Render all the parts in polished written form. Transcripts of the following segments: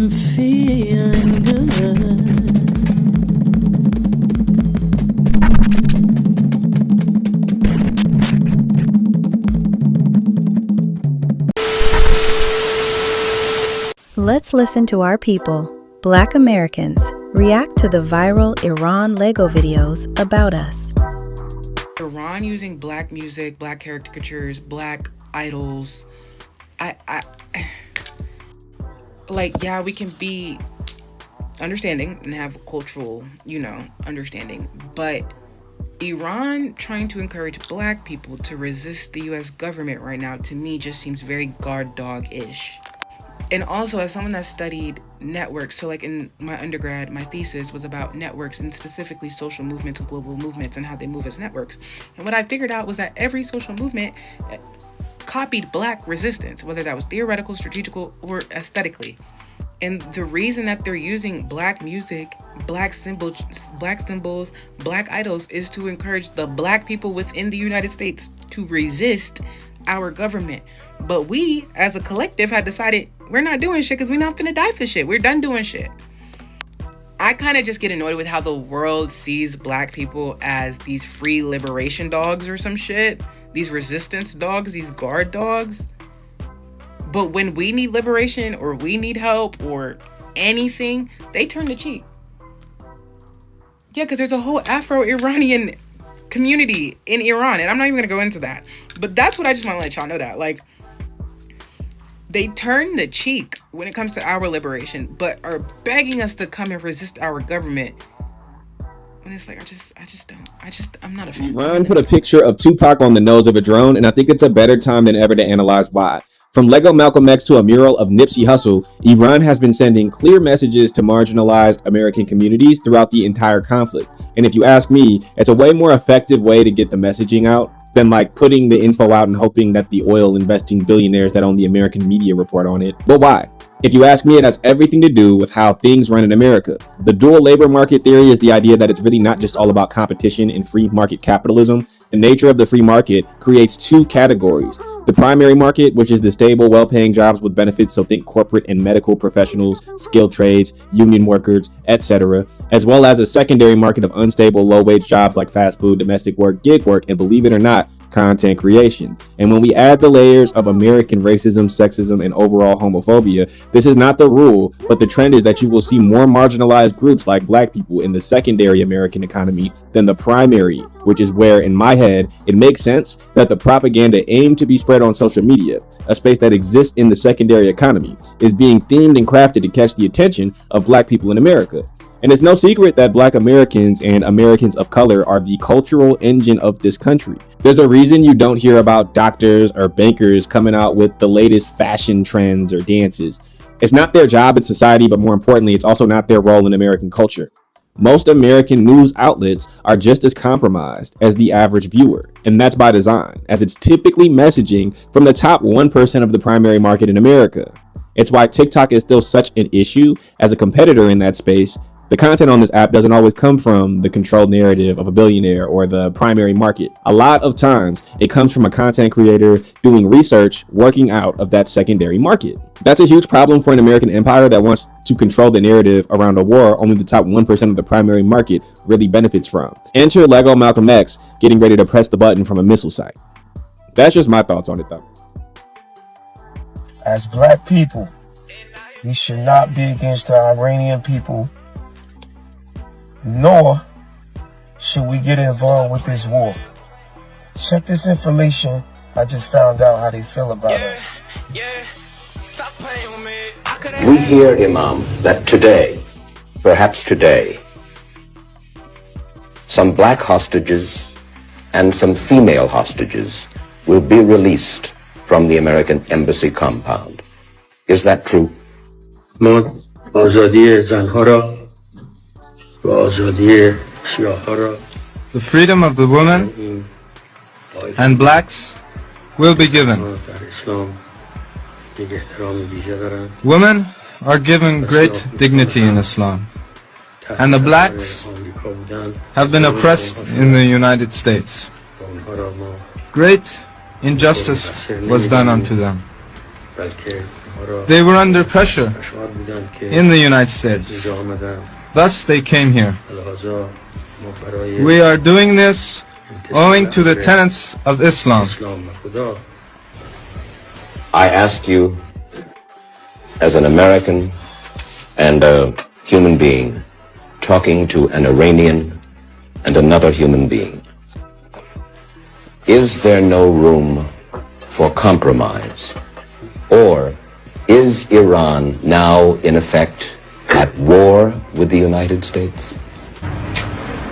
I'm feeling good. Let's listen to our people, Black Americans, react to the viral Iran Lego videos about us. Iran using black music, black caricatures, black idols. Yeah, we can be understanding and have cultural, understanding, but Iran trying to encourage black people to resist the US government right now, to me, just seems very guard dog-ish. And also, as someone that studied networks, so like in my undergrad, my thesis was about networks and specifically social movements and global movements and how they move as networks. And what I figured out was that every social movement copied black resistance, whether that was theoretical, strategical, or aesthetically. And the reason that they're using black music, black symbols, black idols is to encourage the black people within the United States to resist our government. But we, as a collective, had decided we're not doing shit because we're not finna die for shit. We're done doing shit. I kind of just get annoyed with how the world sees black people as these free liberation dogs or some shit. These resistance dogs, these guard dogs. But when we need liberation or we need help or anything, they turn the cheek. Yeah, because there's a whole Afro-Iranian community in Iran, and I'm not even going to go into that. But that's what I just want to let y'all know that. Like, they turn the cheek when it comes to our liberation, but are begging us to come and resist our government. And it's like, I'm not a fan. Iran put a picture of Tupac on the nose of a drone, and I think it's a better time than ever to analyze why. From Lego Malcolm X to a mural of Nipsey Hussle, Iran has been sending clear messages to marginalized American communities throughout the entire conflict. And if you ask me, it's a way more effective way to get the messaging out than like putting the info out and hoping that the oil investing billionaires that own the American media report on it. But why? If you ask me, it has everything to do with how things run in America. The dual labor market theory is the idea that it's really not just all about competition and free market capitalism. The nature of the free market creates two categories. The primary market, which is the stable, well-paying jobs with benefits, so think corporate and medical professionals, skilled trades, union workers, etc., as well as a secondary market of unstable, low-wage jobs like fast food, domestic work, gig work, and believe it or not, content creation. And when we add the layers of American racism, sexism, and overall homophobia, this is not the rule, but the trend is that you will see more marginalized groups like black people in the secondary American economy than the primary, which is where, in my head, it makes sense that the propaganda aimed to be spread on social media, a space that exists in the secondary economy, is being themed and crafted to catch the attention of black people in America. And it's no secret that black Americans and Americans of color are the cultural engine of this country. There's a reason you don't hear about doctors or bankers coming out with the latest fashion trends or dances. It's not their job in society, but more importantly, it's also not their role in American culture. Most American news outlets are just as compromised as the average viewer, and that's by design, as it's typically messaging from the top 1% of the primary market in America. It's why TikTok is still such an issue as a competitor in that space. The content on this app doesn't always come from the controlled narrative of a billionaire or the primary market. A lot of times, it comes from a content creator doing research, working out of that secondary market. That's a huge problem for an American empire that wants to control the narrative around a war only the top 1% of the primary market really benefits from. Enter Lego Malcolm X getting ready to press the button from a missile site. That's just my thoughts on it, though. As black people, we should not be against the Iranian people, nor should we get involved with this war. Check this information. I just found out how they feel about us. We hear, Imam, that today, perhaps today, some black hostages and some female hostages will be released from the American embassy compound. Is that true? The freedom of the women and blacks will be given. Women are given great dignity in Islam, and the blacks have been oppressed in the United States. Great injustice was done unto them. They were under pressure in the United States. Thus they came here. We are doing this owing to the tenets of Islam. I ask you, as an American and a human being, talking to an Iranian and another human being, is there no room for compromise? Or is Iran now, in effect, at war with the United States?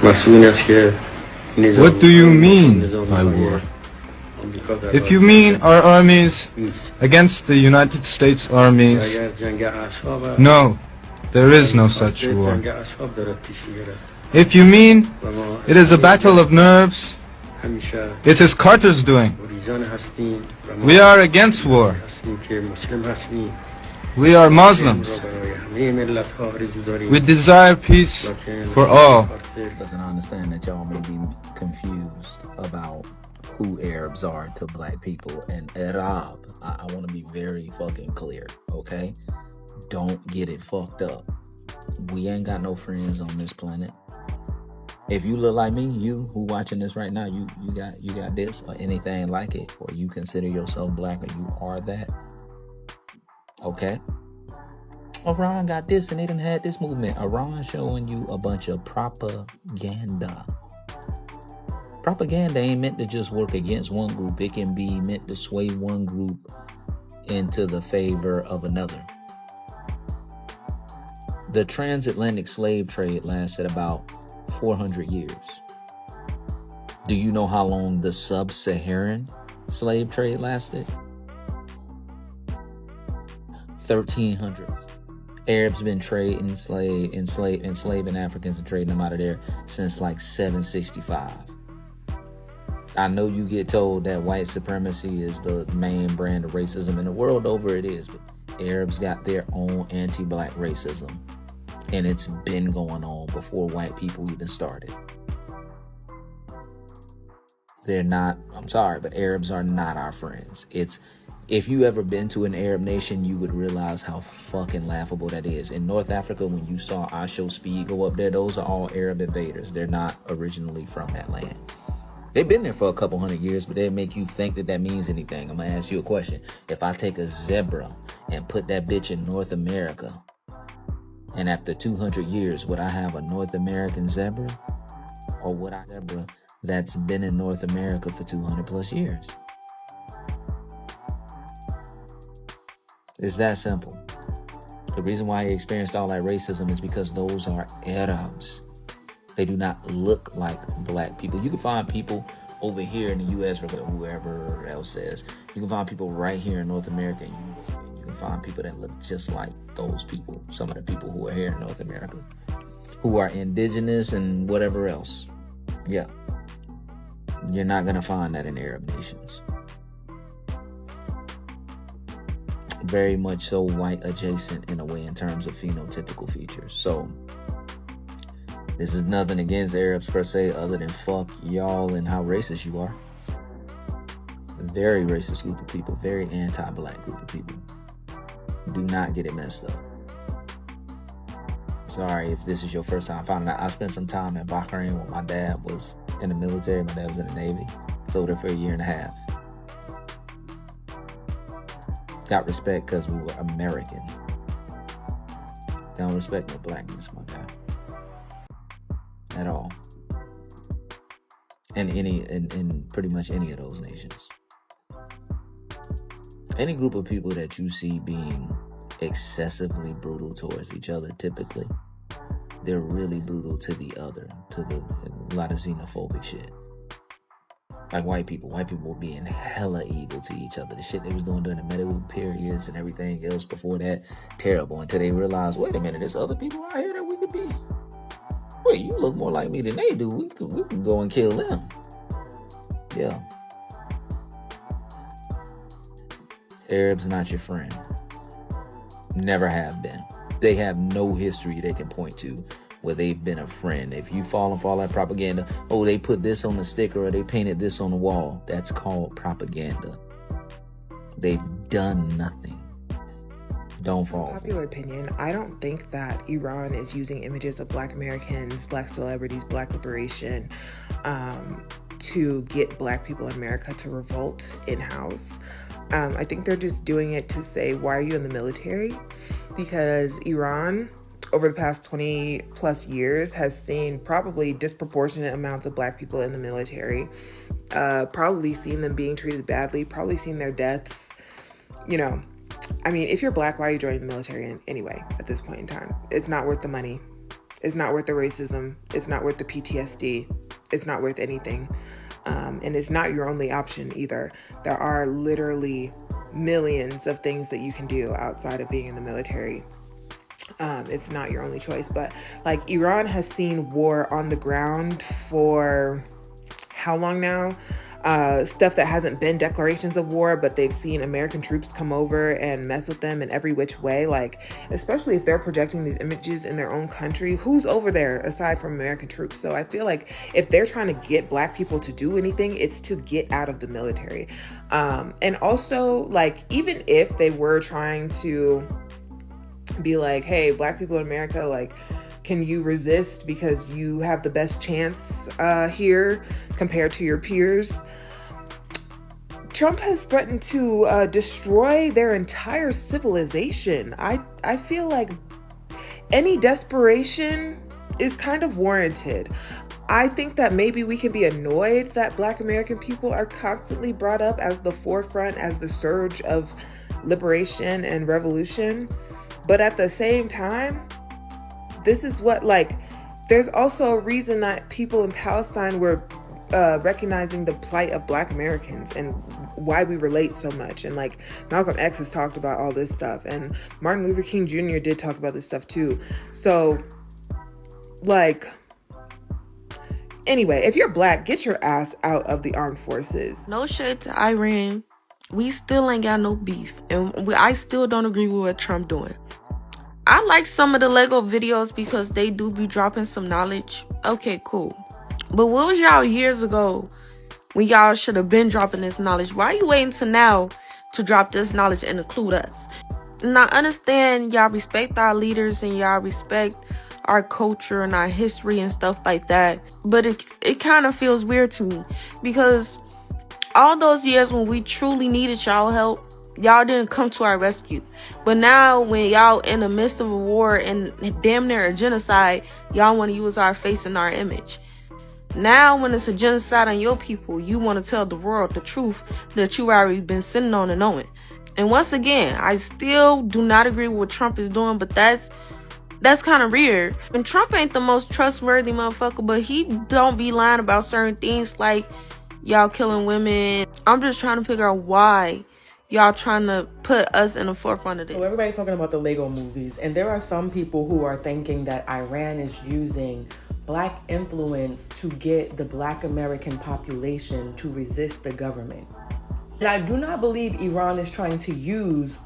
What do you mean by war? If you mean our armies against the United States armies, no, there is no such war. If you mean it is a battle of nerves, it is Carter's doing. We are against war. We are Muslims. We desire peace for all. Listen, I understand that y'all may be confused about who Arabs are to black people. And Arab, I want to be very fucking clear, okay? Don't get it fucked up. We ain't got no friends on this planet. If you look like me, you who watching this right now, you got this or anything like it, or you consider yourself black or you are that, okay? Iran got this and they done had this movement. Iran showing you a bunch of propaganda. Propaganda ain't meant to just work against one group. It can be meant to sway one group into the favor of another. The transatlantic slave trade lasted about 400 years. Do you know how long the sub-Saharan slave trade lasted? 1300. Arabs been trading, enslaving Africans and trading them out of there since like 765. I know you get told that white supremacy is the main brand of racism in the world over. It is, but Arabs got their own anti-black racism, and it's been going on before white people even started. They're not, I'm sorry, but Arabs are not our friends. If you ever been to an Arab nation, you would realize how fucking laughable that is. In North Africa, when you saw I Show Speed go up there, those are all Arab invaders. They're not originally from that land. They've been there for a couple hundred years, but they make you think that that means anything. I'm going to ask you a question. If I take a zebra and put that bitch in North America, and after 200 years, would I have a North American zebra? Or would I have a zebra that's been in North America for 200 plus years? It's that simple. The reason why he experienced all that racism is because those are Arabs. They do not look like black people. You can find people over here in the U.S. or whoever else says. You can find people right here in North America. And you can find people that look just like those people. Some of the people who are here in North America, who are indigenous and whatever else. Yeah. You're not going to find that in Arab nations. Very much so white adjacent in a way in terms of phenotypical features. So this is nothing against Arabs per se, other than fuck y'all and how racist you are. Very racist group of people, very anti-black group of people. Do not get it messed up. Sorry if this is your first time finding out. I spent some time in Bahrain when my dad was in the military. My dad was in the Navy. So there for a year and a half. Got respect because we were American. Don't respect no blackness, my guy. At all. In pretty much any of those nations. Any group of people that you see being excessively brutal towards each other, typically, they're really brutal to the other, a lot of xenophobic shit. Like white people were being hella evil to each other. The shit they was doing during the medieval periods and everything else before that, terrible. Until they realized, wait a minute, there's other people out here that we could be. Wait, you look more like me than they do. We can go and kill them. Yeah. Arabs not your friend. Never have been. They have no history they can point to where they've been a friend. If you fall for all that propaganda, oh, they put this on the sticker or they painted this on the wall, that's called propaganda. They've done nothing. Don't fall. Popular opinion, I don't think that Iran is using images of Black Americans, Black celebrities, Black liberation to get Black people in America to revolt in-house. I think they're just doing it to say, why are you in the military? Because Iran, over the past 20 plus years, has seen probably disproportionate amounts of Black people in the military, probably seen them being treated badly, probably seen their deaths. You know, I mean, if you're Black, why are you joining the military anyway at this point in time? It's not worth the money. It's not worth the racism. It's not worth the PTSD. It's not worth anything. And it's not your only option either. There are literally millions of things that you can do outside of being in the military. It's not your only choice. But like, Iran has seen war on the ground for how long now? Stuff that hasn't been declarations of war, but they've seen American troops come over and mess with them in every which way. Like, especially if they're projecting these images in their own country, who's over there aside from American troops? So I feel like if they're trying to get Black people to do anything, it's to get out of the military. And also, like, even if they were trying to be like, hey, Black people in America, like, can you resist because you have the best chance here compared to your peers? Trump has threatened to destroy their entire civilization. I feel like any desperation is kind of warranted. I think that maybe we can be annoyed that Black American people are constantly brought up as the forefront, as the surge of liberation and revolution. But at the same time, this is what, like, there's also a reason that people in Palestine were recognizing the plight of Black Americans and why we relate so much. And like, Malcolm X has talked about all this stuff, and Martin Luther King Jr. did talk about this stuff too. So like, anyway, if you're Black, get your ass out of the armed forces. No shade to Iran. We still ain't got no beef. And I still don't agree with what Trump doing. I like some of the Lego videos because they do be dropping some knowledge. Okay, cool. But what was y'all years ago when y'all should have been dropping this knowledge? Why are you waiting till now to drop this knowledge and include us? And I understand y'all respect our leaders and y'all respect our culture and our history and stuff like that. But it kind of feels weird to me because all those years when we truly needed y'all help, y'all didn't come to our rescue. But now when y'all in the midst of a war and damn near a genocide, y'all want to use our face and our image. Now when it's a genocide on your people, you want to tell the world the truth that you already been sitting on and knowing. And once again, I still do not agree with what Trump is doing, but that's kind of weird. And Trump ain't the most trustworthy motherfucker, but he don't be lying about certain things like y'all killing women. I'm just trying to figure out why y'all trying to put us in the forefront of this. So everybody's talking about the Lego movies, and there are some people who are thinking that Iran is using Black influence to get the Black American population to resist the government. And I do not believe Iran is trying to use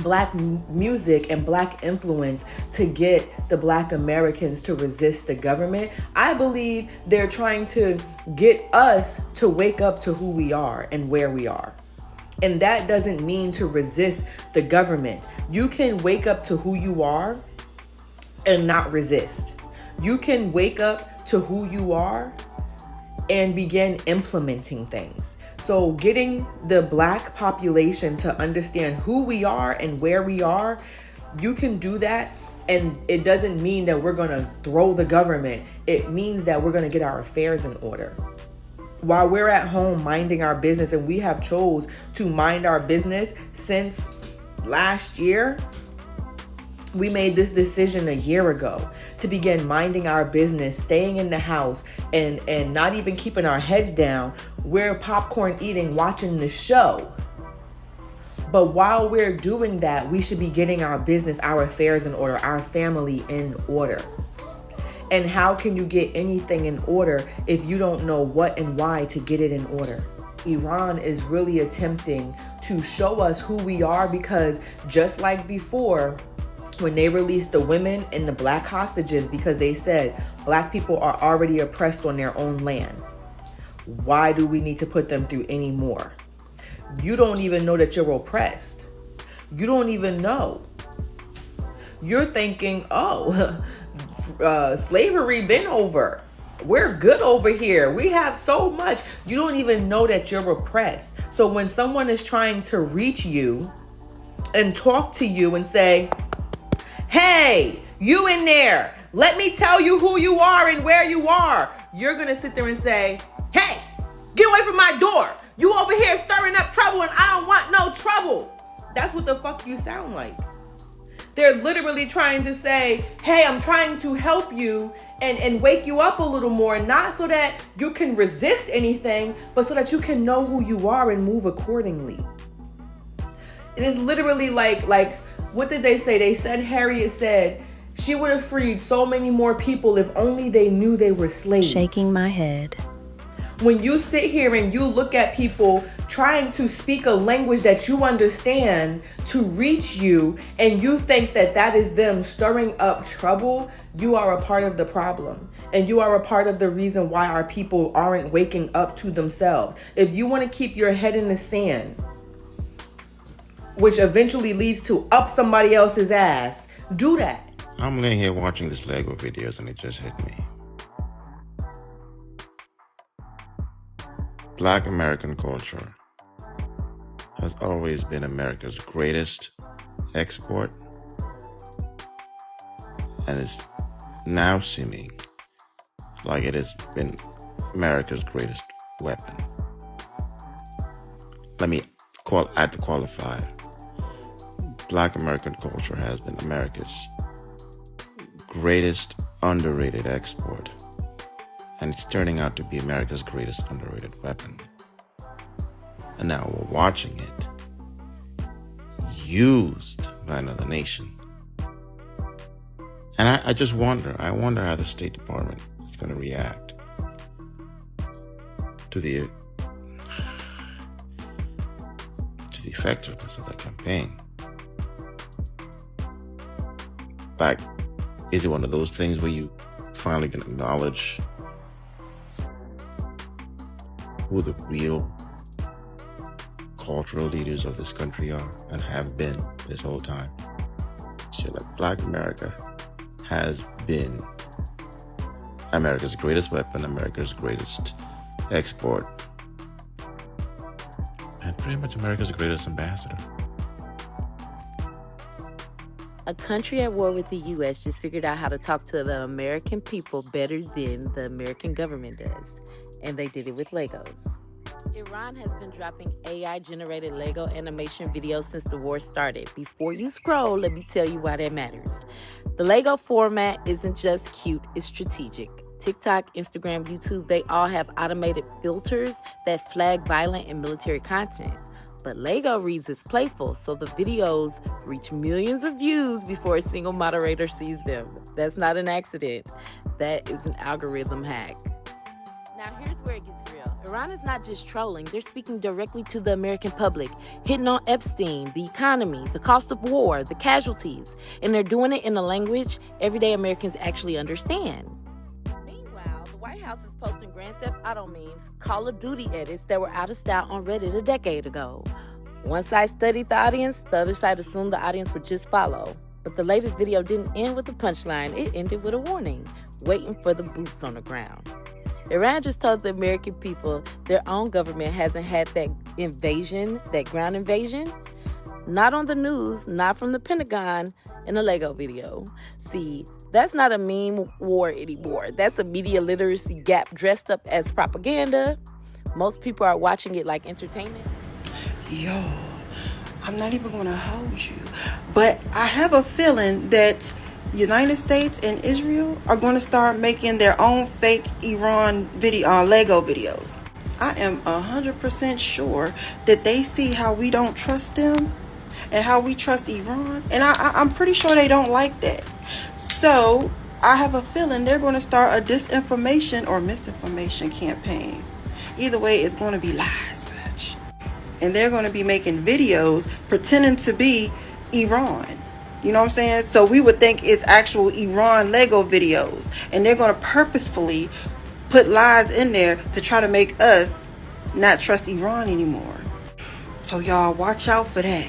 Black music and Black influence to get the Black Americans to resist the government. I believe they're trying to get us to wake up to who we are and where we are. And that doesn't mean to resist the government. You can wake up to who you are and not resist. You can wake up to who you are and begin implementing things. So getting the Black population to understand who we are and where we are, you can do that. And it doesn't mean that we're going to throw the government. It means that we're going to get our affairs in order. While we're at home minding our business, and we have chose to mind our business since last year, we made this decision a year ago to begin minding our business, staying in the house and not even keeping our heads down. We're popcorn eating, watching the show. But while we're doing that, we should be getting our business, our affairs in order, our family in order. And how can you get anything in order if you don't know what and why to get it in order? Iran is really attempting to show us who we are, because just like before, when they released the women and the Black hostages because they said Black people are already oppressed on their own land, why do we need to put them through any more? You don't even know that you're oppressed. You don't even know. You're thinking, oh, slavery been over. We're good over here. We have so much. You don't even know that you're oppressed. So when someone is trying to reach you and talk to you and say, hey, you in there, let me tell you who you are and where you are, you're going to sit there and say, hey, get away from my door. You over here stirring up trouble and I don't want no trouble. That's what the fuck you sound like. They're literally trying to say, hey, I'm trying to help you and wake you up a little more, not so that you can resist anything, but so that you can know who you are and move accordingly. It is literally like, what did they say? They said, Harriet said, she would have freed so many more people if only they knew they were slaves. Shaking my head. When you sit here and you look at people trying to speak a language that you understand to reach you, and you think that that is them stirring up trouble, you are a part of the problem. And you are a part of the reason why our people aren't waking up to themselves. If you want to keep your head in the sand, which eventually leads to up somebody else's ass, do that. I'm laying here watching this Lego videos and it just hit me. Black American culture has always been America's greatest export, and is now seeming like it has been America's greatest weapon. Let me add the qualifier. Black American culture has been America's greatest underrated export, and it's turning out to be America's greatest underrated weapon. And now we're watching it used by another nation. And I just wonder how the State Department is going to react to the effectiveness of that campaign. Like, is it one of those things where you finally can acknowledge who the real cultural leaders of this country are and have been this whole time? Shit, like Black America has been America's greatest weapon, America's greatest export, and pretty much America's greatest ambassador. A country at war with the U.S. just figured out how to talk to the American people better than the American government does. And they did it with Legos. Iran has been dropping AI-generated Lego animation videos since the war started. Before you scroll, let me tell you why that matters. The Lego format isn't just cute, it's strategic. TikTok, Instagram, YouTube, they all have automated filters that flag violent and military content. But Lego reads as playful, so the videos reach millions of views before a single moderator sees them. That's not an accident. That is an algorithm hack. Now here's where it gets real. Iran is not just trolling, they're speaking directly to the American public, hitting on Epstein, the economy, the cost of war, the casualties, and they're doing it in a language everyday Americans actually understand. Meanwhile, the White House is posting Grand Theft Auto memes, Call of Duty edits that were out of style on Reddit a decade ago. One side studied the audience, the other side assumed the audience would just follow. But the latest video didn't end with a punchline, it ended with a warning, waiting for the boots on the ground. Iran just told the American people their own government hasn't had that invasion, that ground invasion. Not on the news, not from the Pentagon, in a Lego video. See, that's not a meme war anymore. That's a media literacy gap dressed up as propaganda. Most people are watching it like entertainment. Yo, I'm not even gonna hold you, but I have a feeling that United States and Israel are going to start making their own fake Iran video, Lego videos. I am 100% sure that they see how we don't trust them and how we trust Iran, and I'm pretty sure they don't like that. So I have a feeling they're going to start a disinformation or misinformation campaign. Either way, it's going to be lies, bitch. And they're going to be making videos pretending to be Iran. You know what I'm saying? So we would think it's actual Iran Lego videos. And they're going to purposefully put lies in there to try to make us not trust Iran anymore. So y'all watch out for that.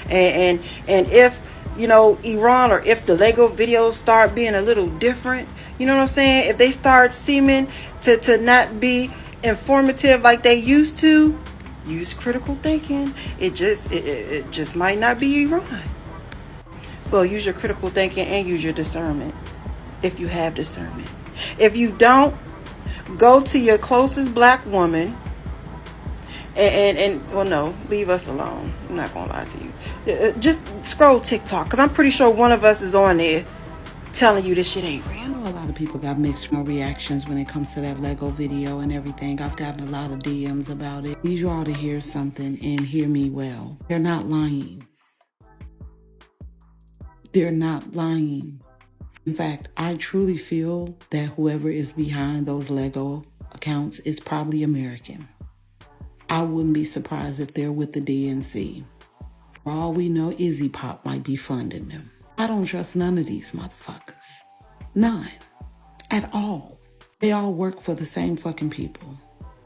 And if Iran, or if the Lego videos start being a little different, you know what I'm saying? If they start seeming to not be informative like they used to, use critical thinking. It just might not be Iran. Well, use your critical thinking and use your discernment if you have discernment. If you don't, go to your closest black woman and well, no, leave us alone. I'm not gonna lie to you. Just scroll TikTok, because I'm pretty sure one of us is on there telling you this shit ain't real. I know a lot of people got mixed reactions when it comes to that Lego video and everything. I've gotten a lot of DMs about it. I need you all to hear something and hear me well. They're not lying. They're not lying. In fact, I truly feel that whoever is behind those Lego accounts is probably American. I wouldn't be surprised if they're with the DNC. For all we know, Izzy Pop might be funding them. I don't trust none of these motherfuckers. None. At all. They all work for the same fucking people.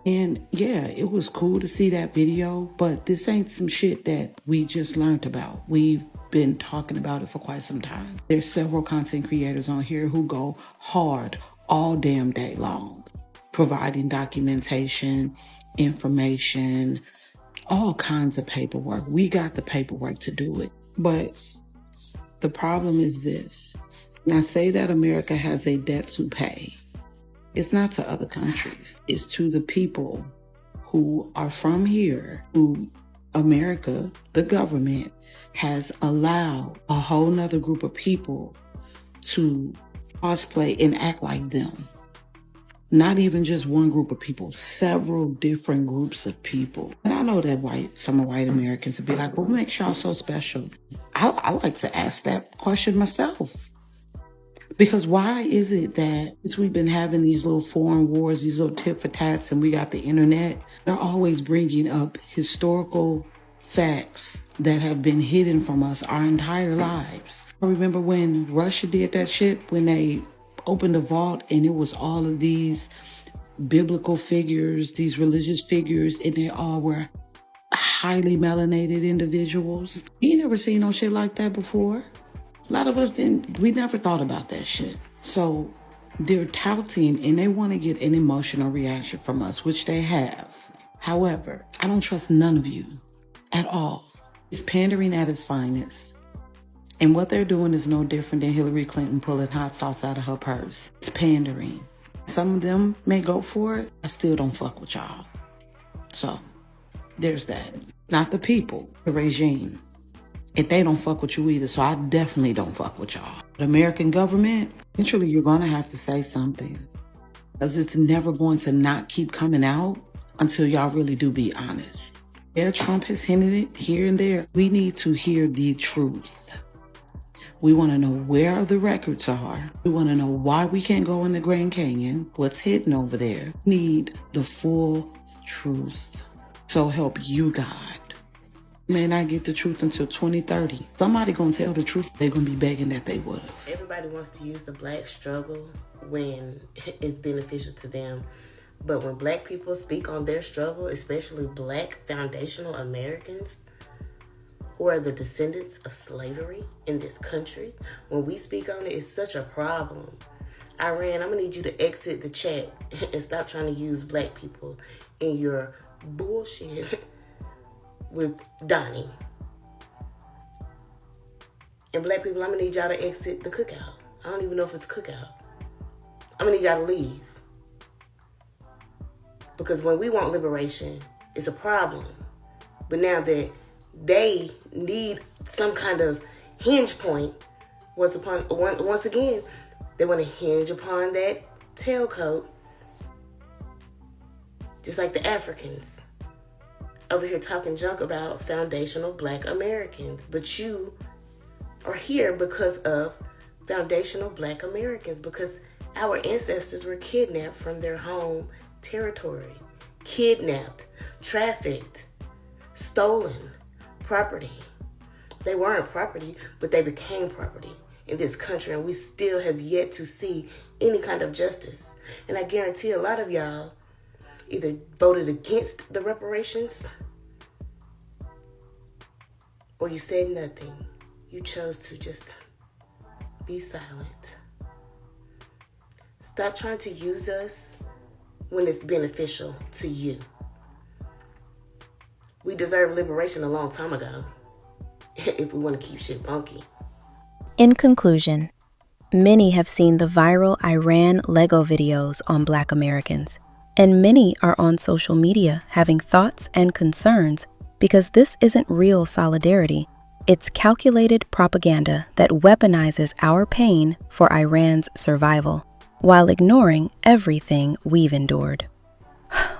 And yeah, it was cool to see that video, but this ain't some shit that we just learned about. We've been talking about it for quite some time. There's several content creators on here who go hard all damn day long, providing documentation, information, all kinds of paperwork. We got the paperwork to do it. But the problem is this. When I say that America has a debt to pay, it's not to other countries. It's to the people who are from here, who America, the government, has allowed a whole nother group of people to cosplay and act like them. Not even just one group of people, several different groups of people. And I know that some white Americans would be like, well, what makes y'all so special? I like to ask that question myself. Because why is it that since we've been having these little foreign wars, these little tit for tats, and we got the internet, they're always bringing up historical facts that have been hidden from us our entire lives. I remember when Russia did that shit, when they opened the vault and it was all of these biblical figures, these religious figures, and they all were highly melanated individuals. You never seen no shit like that before. A lot of us we never thought about that shit. So they're touting and they want to get an emotional reaction from us, which they have. However, I don't trust none of you at all. It's pandering at its finest. And what they're doing is no different than Hillary Clinton pulling hot sauce out of her purse. It's pandering. Some of them may go for it. I still don't fuck with y'all. So there's that. Not the people, the regime. And they don't fuck with you either, so I definitely don't fuck with y'all. The American government, eventually you're gonna have to say something. Because it's never going to not keep coming out until y'all really do be honest. Yeah, Trump has hinted it here and there. We need to hear the truth. We want to know where the records are. We want to know why we can't go in the Grand Canyon, what's hidden over there. We need the full truth. So help you, God. We may not get the truth until 2030. Somebody gonna tell the truth. They're gonna be begging that they would have. Everybody wants to use the black struggle when it's beneficial to them. But when black people speak on their struggle, especially black foundational Americans, who are the descendants of slavery in this country, when we speak on it, it's such a problem. Iran, I'm gonna need you to exit the chat and stop trying to use black people in your bullshit with Donnie. And black people, I'm gonna need y'all to exit the cookout. I don't even know if it's a cookout. I'm gonna need y'all to leave. Because when we want liberation, it's a problem. But now that they need some kind of hinge point, once again, they want to hinge upon that tailcoat, just like the Africans over here talking junk about foundational black Americans. But you are here because of foundational black Americans, because our ancestors were kidnapped from their home territory, kidnapped, trafficked, stolen property. They weren't property, but they became property in this country, and we still have yet to see any kind of justice. And I guarantee a lot of y'all either voted against the reparations or you said nothing. You chose to just be silent. Stop trying to use us when it's beneficial to you. We deserve liberation a long time ago, if we want to keep shit funky. In conclusion, many have seen the viral Iran Lego videos on Black Americans, and many are on social media having thoughts and concerns because this isn't real solidarity. It's calculated propaganda that weaponizes our pain for Iran's survival, while ignoring everything we've endured.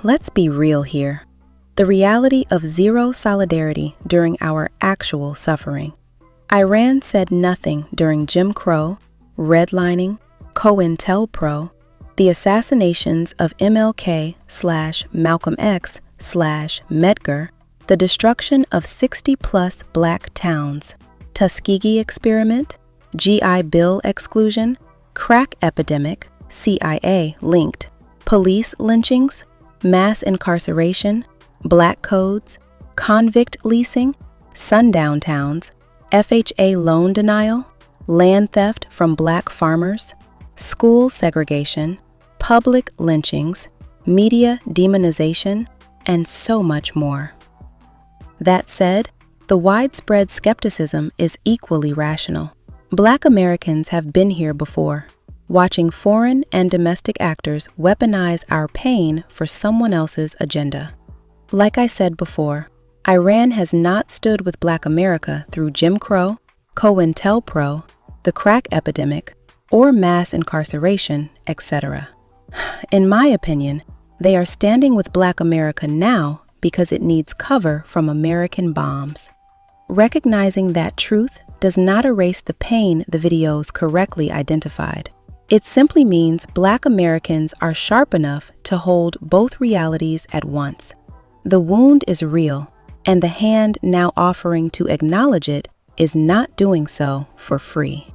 Let's be real here. The reality of zero solidarity during our actual suffering. Iran said nothing during Jim Crow, redlining, 𝒲𝒶𝓎-𝒯ℛ𝒰, the assassinations of 𝒲𝒶𝓎-Malcolm X/Metger, the destruction of 60-plus Black towns, Tuskegee experiment, GI Bill exclusion, crack epidemic, CIA linked, police lynchings, mass incarceration, Black codes, convict leasing, sundown towns, FHA loan denial, land theft from Black farmers, school segregation, public lynchings, media demonization, and so much more. That said, the widespread skepticism is equally rational. Black Americans have been here before, watching foreign and domestic actors weaponize our pain for someone else's agenda. Like I said before, Iran has not stood with Black America through Jim Crow, 𝒲𝒶𝓎-𝒯ℛ𝒰, the crack epidemic, or mass incarceration, etc. In my opinion, they are standing with Black America now because it needs cover from American bombs. Recognizing that truth does not erase the pain the videos correctly identified. It simply means Black Americans are sharp enough to hold both realities at once. The wound is real, and the hand now offering to acknowledge it is not doing so for free.